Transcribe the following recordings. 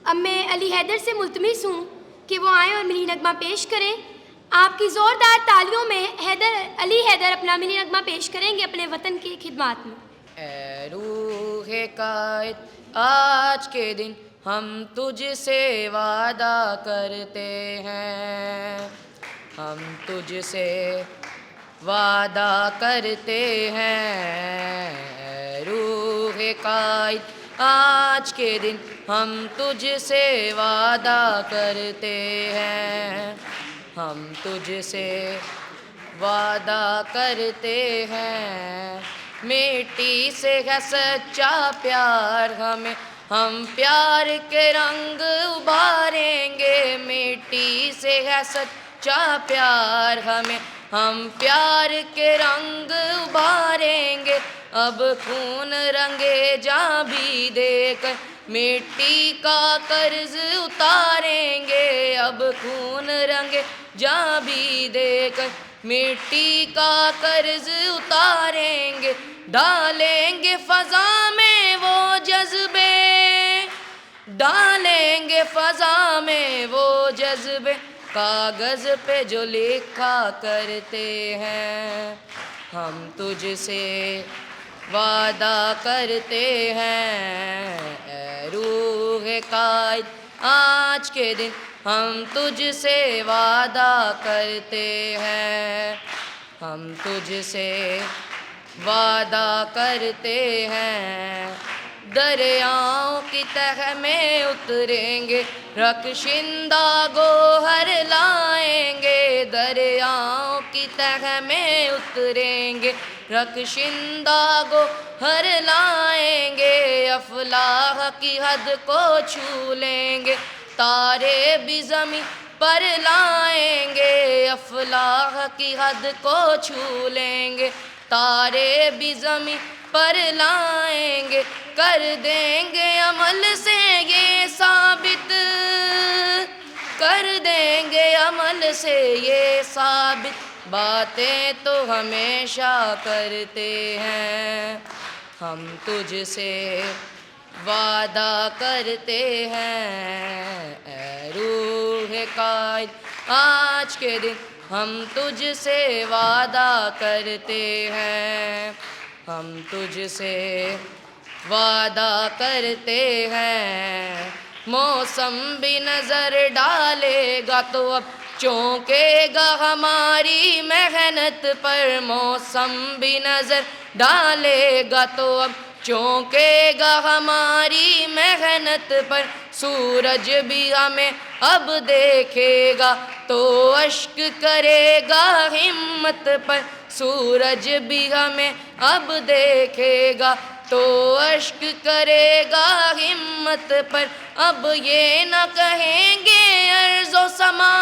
اب میں علی حیدر سے ملتمس ہوں کہ وہ آئیں اور ملی نغمہ پیش کریں۔ آپ کی زوردار تالیوں میں علی حیدر اپنا ملی نغمہ پیش کریں گے اپنے وطن کی خدمات میں۔ اے روح قائد، آج کے دن ہم تجھ سے وعدہ کرتے ہیں، ہم تجھ سے وعدہ کرتے ہیں۔ اے روح قائد، آج کے دن ہم تجھ سے وعدہ کرتے ہیں، ہم تجھ سے وعدہ کرتے ہیں۔ مٹی سے ہے سچا پیار ہمیں، ہم پیار کے رنگ ابھاریں گے۔ مٹی سے ہے سچا پیار ہمیں، ہم پیار کے رنگ ابھاریں گے۔ اب خون رنگے جاں بھی دے کر مٹی کا قرض اتاریں گے۔ اب خون رنگے جاں بھی دے کر مٹی کا قرض اتاریں گے۔ ڈالیں گے فضا میں وہ جذبے، ڈالیں گے فضا میں وہ جذبے، کاغذ پہ جو لکھا کرتے ہیں۔ ہم تجھ سے وعدہ کرتے ہیں۔ اے روح قائد، آج کے دن ہم تجھ سے وعدہ کرتے ہیں، ہم تجھ سے وعدہ کرتے ہیں۔ دریاؤں کی تہ میں اتریں گے، رخشندہ گوہر لائیں گے۔ دریاؤں کی تہ میں اتریں گے، رخشندہ گوہر لائیں گے۔ افلاح کی حد کو چھو لیں گے، تارے بھی زمیں پر لائیں گے۔ افلاح کی حد کو چھو لیں گے، تارے بھی زمیں پر لائیں گے۔ کر دیں گے عمل سے یہ ثابت، کر دیں گے عمل سے یہ ثابت، باتیں تو ہمیشہ کرتے ہیں۔ ہم تجھ سے وعدہ کرتے ہیں۔ اے روح قائد، آج کے دن ہم تجھ سے وعدہ کرتے ہیں، ہم تجھ سے وعدہ کرتے ہیں۔ موسم بھی نظر ڈالے گا تو اب چونکے گا ہماری محنت پر۔ موسم بھی نظر ڈالے گا تو اب چونکے گا ہماری محنت پر۔ سورج بھی ہمیں اب دیکھے گا تو اشک کرے گا ہمت پر۔ سورج بھی ہمیں اب دیکھے گا تو اشک کرے گا ہمت پر۔ اب یہ نہ کہیں گے ارض و سما،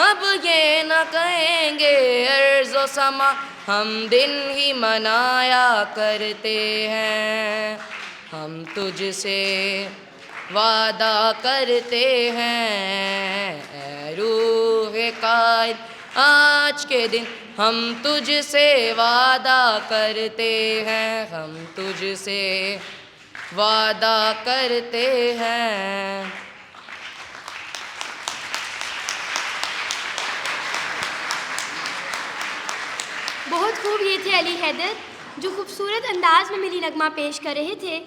اب یہ نہ کہیں گے ارض و سما، ہم دن ہی منایا کرتے ہیں۔ ہم تجھ سے وعدہ کرتے ہیں۔ اے روح قائد، آج کے دن ہم تجھ سے وعدہ کرتے ہیں، ہم تجھ سے وعدہ کرتے ہیں۔ بہت خوب، یہ تھے علی حیدر جو خوبصورت انداز میں ملی نغمہ پیش کر رہے تھے۔